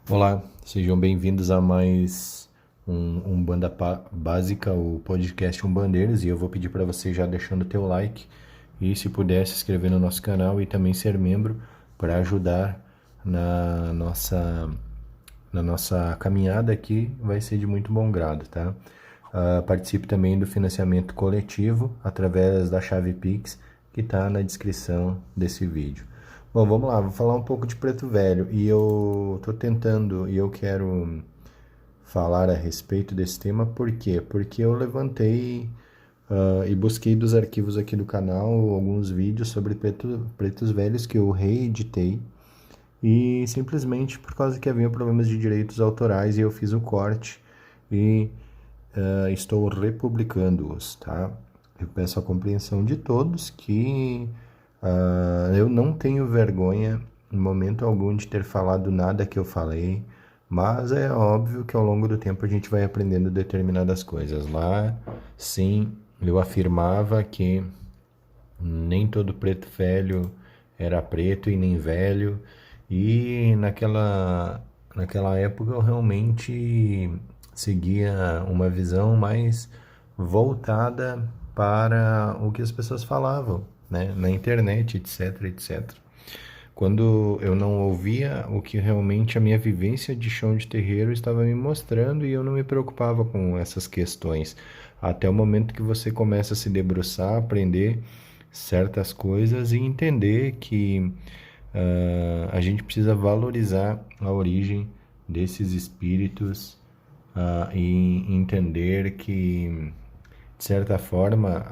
Olá, sejam bem-vindos a mais um Umbanda Básica, o podcast Umbandeiros, e eu vou pedir para você já deixando o teu like e se puder se inscrever no nosso canal e também ser membro para ajudar na nossa na nossa caminhada aqui, vai ser de muito bom grado, tá? Participe também do financiamento coletivo através da chave Pix que está na descrição desse vídeo. Bom, vamos lá, vou falar um pouco de Preto Velho e eu tô tentando e eu quero falar a respeito desse tema, por quê? Porque eu levantei e busquei dos arquivos aqui do canal alguns vídeos sobre pretos velhos que eu reeditei e simplesmente por causa que havia problemas de direitos autorais e eu fiz o corte e estou republicando-os, tá? Eu peço a compreensão de todos que eu não tenho vergonha em momento algum de ter falado nada que eu falei, mas é óbvio que ao longo do tempo a gente vai aprendendo determinadas coisas. Lá, sim, eu afirmava que nem todo preto velho era preto e nem velho, e naquela época eu realmente seguia uma visão mais voltada para o que as pessoas falavam, né, na internet, etc, etc. Quando eu não ouvia o que realmente a minha vivência de chão de terreiro estava me mostrando e eu não me preocupava com essas questões. Até o momento que você começa a se debruçar, aprender certas coisas e entender que a gente precisa valorizar a origem desses espíritos e entender que de certa forma,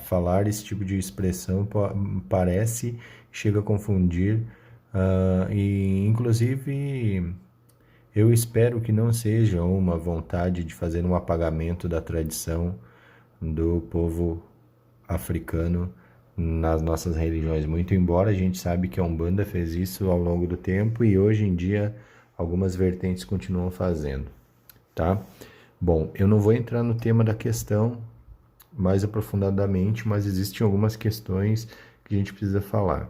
falar esse tipo de expressão parece, chega a confundir, e inclusive eu espero que não seja uma vontade de fazer um apagamento da tradição do povo africano nas nossas religiões. Muito embora a gente sabe que a Umbanda fez isso ao longo do tempo e hoje em dia algumas vertentes continuam fazendo, tá? Bom, eu não vou entrar no tema da questão mais aprofundadamente, mas existem algumas questões que a gente precisa falar.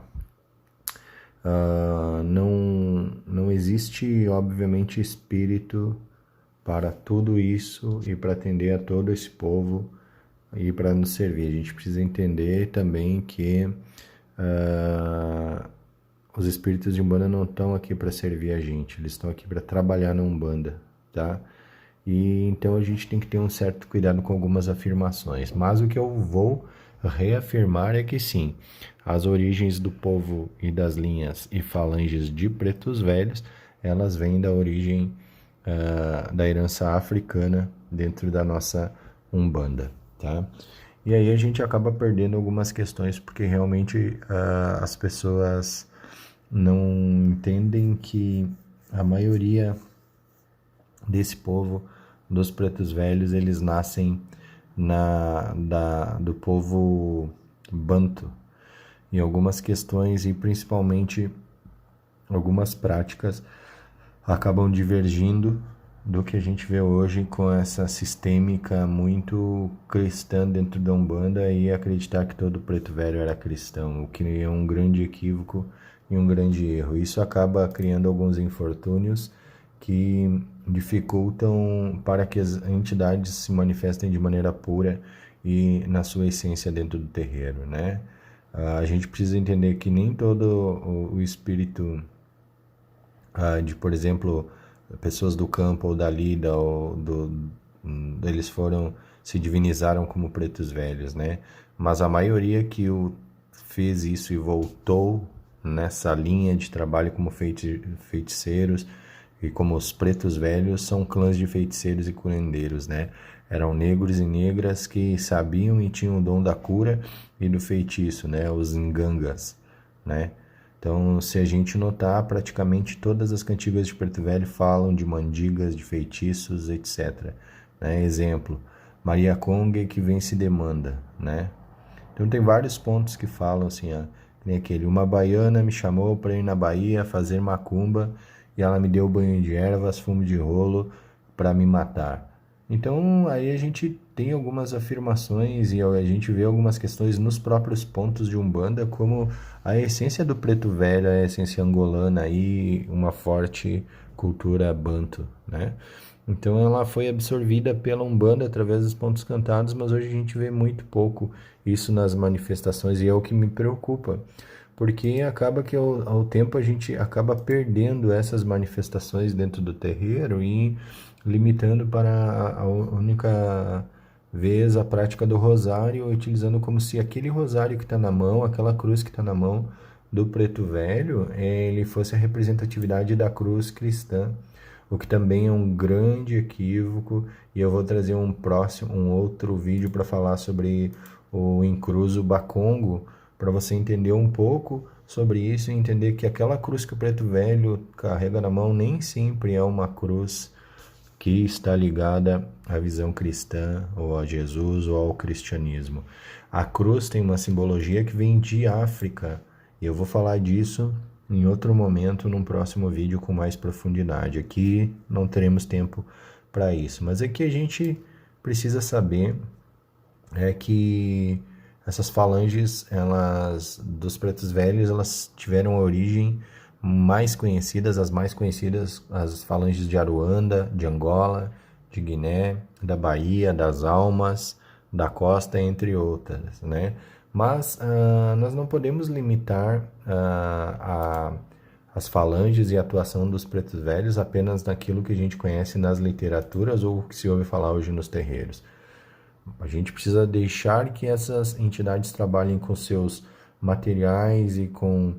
Não existe, obviamente, espírito para tudo isso e para atender a todo esse povo e para nos servir. A gente precisa entender também que os espíritos de Umbanda não estão aqui para servir a gente, eles estão aqui para trabalhar na Umbanda, tá? E então a gente tem que ter um certo cuidado com algumas afirmações. Mas o que eu vou reafirmar é que sim, as origens do povo e das linhas e falanges de pretos velhos, elas vêm da origem da herança africana dentro da nossa Umbanda, tá? E aí a gente acaba perdendo algumas questões porque realmente as pessoas não entendem que a maioria desse povo, dos pretos velhos, eles nascem do povo banto. Em algumas questões e principalmente algumas práticas acabam divergindo do que a gente vê hoje com essa sistêmica muito cristã dentro da Umbanda e acreditar que todo preto velho era cristão, o que é um grande equívoco e um grande erro. Isso acaba criando alguns infortúnios que dificultam para que as entidades se manifestem de maneira pura e na sua essência dentro do terreiro, né? A gente precisa entender que nem todo o espírito de, por exemplo, pessoas do campo ou da lida eles se divinizaram como pretos velhos, né? Mas a maioria que fez isso e voltou nessa linha de trabalho como feiticeiros e como os pretos velhos são clãs de feiticeiros e curandeiros, né? Eram negros e negras que sabiam e tinham o dom da cura e do feitiço, né? Os ngangas, né? Então, se a gente notar, praticamente todas as cantigas de Preto Velho falam de mandigas, de feitiços, etc. Né? Exemplo, Maria Conga que vem se demanda, né? Então tem vários pontos que falam assim, tem aquele, uma baiana me chamou para ir na Bahia fazer macumba e ela me deu banho de ervas, fumo de rolo para me matar. Então, aí a gente tem algumas afirmações e a gente vê algumas questões nos próprios pontos de Umbanda, como a essência do preto velho, a essência angolana e uma forte cultura banto, né? Então, ela foi absorvida pela Umbanda através dos pontos cantados, mas hoje a gente vê muito pouco isso nas manifestações e é o que me preocupa, porque acaba que ao tempo a gente acaba perdendo essas manifestações dentro do terreiro e limitando para a única vez a prática do rosário, utilizando como se aquele rosário que está na mão, aquela cruz que está na mão do preto velho, ele fosse a representatividade da cruz cristã, o que também é um grande equívoco, e eu vou trazer um outro vídeo para falar sobre o encruzo Bakongo, para você entender um pouco sobre isso e entender que aquela cruz que o preto velho carrega na mão nem sempre é uma cruz que está ligada à visão cristã, ou a Jesus, ou ao cristianismo. A cruz tem uma simbologia que vem de África, e eu vou falar disso em outro momento, num próximo vídeo com mais profundidade. Aqui não teremos tempo para isso, mas é que a gente precisa saber que essas falanges, elas dos pretos velhos, elas tiveram origem mais conhecidas, as mais conhecidas, as falanges de Aruanda, de Angola, de Guiné, da Bahia, das Almas, da Costa, entre outras, né? Mas nós não podemos limitar as falanges e a atuação dos pretos velhos apenas naquilo que a gente conhece nas literaturas ou que se ouve falar hoje nos terreiros. A gente precisa deixar que essas entidades trabalhem com seus materiais e com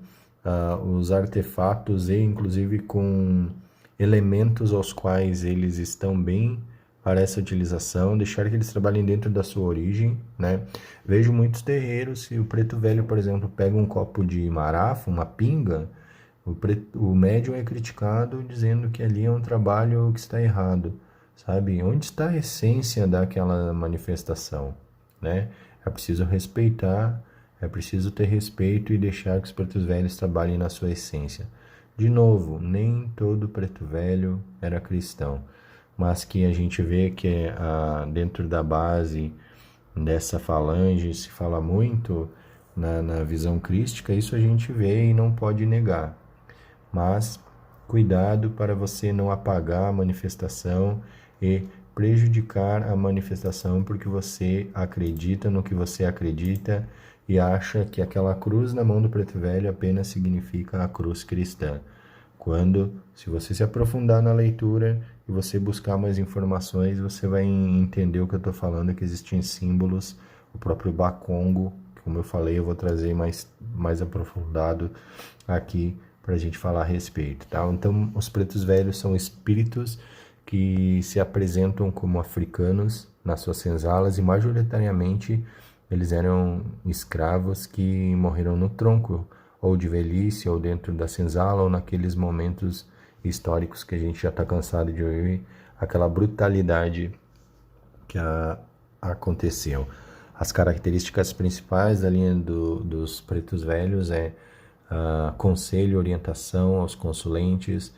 os artefatos e inclusive com elementos aos quais eles estão bem para essa utilização, deixar que eles trabalhem dentro da sua origem, né? Vejo muitos terreiros, se o preto velho, por exemplo, pega um copo de marafa, uma pinga, o médium é criticado dizendo que ali é um trabalho que está errado, sabe? Onde está a essência daquela manifestação, né? É preciso respeitar, é preciso ter respeito e deixar que os pretos velhos trabalhem na sua essência. De novo, nem todo preto velho era cristão, mas que a gente vê que dentro da base dessa falange se fala muito na visão crística, isso a gente vê e não pode negar. Mas cuidado para você não apagar a manifestação e prejudicar a manifestação porque você acredita no que você acredita e acha que aquela cruz na mão do preto velho apenas significa a cruz cristã. Quando, se você se aprofundar na leitura e você buscar mais informações, você vai entender o que eu estou falando, que existem símbolos, o próprio Bakongo, como eu falei, eu vou trazer mais aprofundado aqui para a gente falar a respeito, tá? Então, os pretos velhos são espíritos que se apresentam como africanos nas suas senzalas e majoritariamente eles eram escravos que morreram no tronco, ou de velhice, ou dentro da senzala, ou naqueles momentos históricos que a gente já está cansado de ouvir, aquela brutalidade que aconteceu. As características principais da linha dos pretos velhos é conselho, orientação aos consulentes,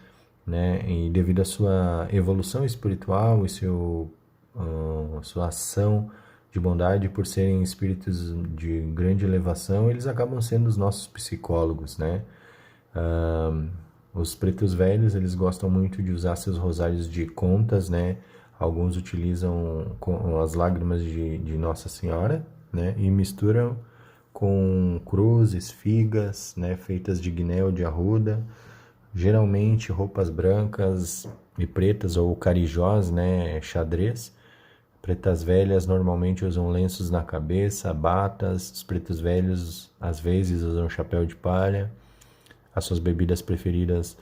né? E devido à sua evolução espiritual e sua ação de bondade, por serem espíritos de grande elevação, eles acabam sendo os nossos psicólogos, né? Os pretos velhos, eles gostam muito de usar seus rosários de contas, né? Alguns utilizam as lágrimas de Nossa Senhora, né? E misturam com cruzes, figas, né? Feitas de guiné ou de arruda. Geralmente roupas brancas e pretas ou carijós, né? Xadrez. Pretas velhas normalmente usam lenços na cabeça, batas. Os pretos velhos às vezes usam chapéu de palha. As suas bebidas preferidas,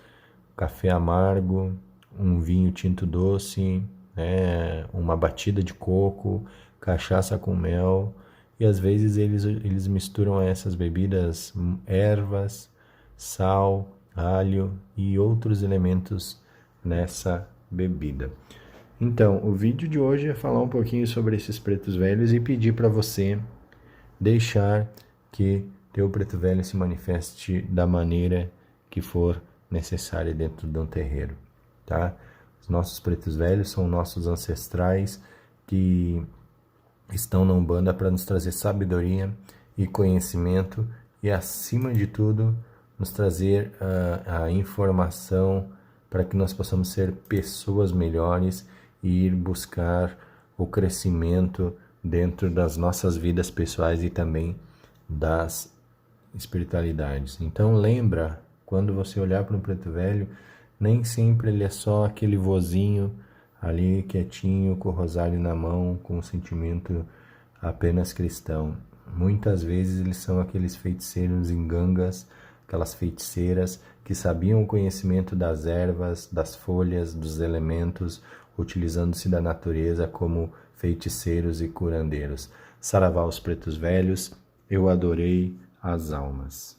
café amargo, um vinho tinto doce, né, uma batida de coco, cachaça com mel. E às vezes eles misturam essas bebidas ervas, sal, alho e outros elementos nessa bebida. Então, o vídeo de hoje é falar um pouquinho sobre esses pretos velhos e pedir para você deixar que teu preto velho se manifeste da maneira que for necessária dentro de um terreiro, tá? Os nossos pretos velhos são nossos ancestrais que estão na Umbanda para nos trazer sabedoria e conhecimento e, acima de tudo, nos trazer a informação para que nós possamos ser pessoas melhores e ir buscar o crescimento dentro das nossas vidas pessoais e também das espiritualidades. Então lembra, quando você olhar para um preto velho, nem sempre ele é só aquele vozinho ali quietinho, com o rosário na mão, com um sentimento apenas cristão. Muitas vezes eles são aqueles feiticeiros em gangas, aquelas feiticeiras que sabiam o conhecimento das ervas, das folhas, dos elementos, utilizando-se da natureza como feiticeiros e curandeiros. Saravá os pretos velhos, eu adorei as almas.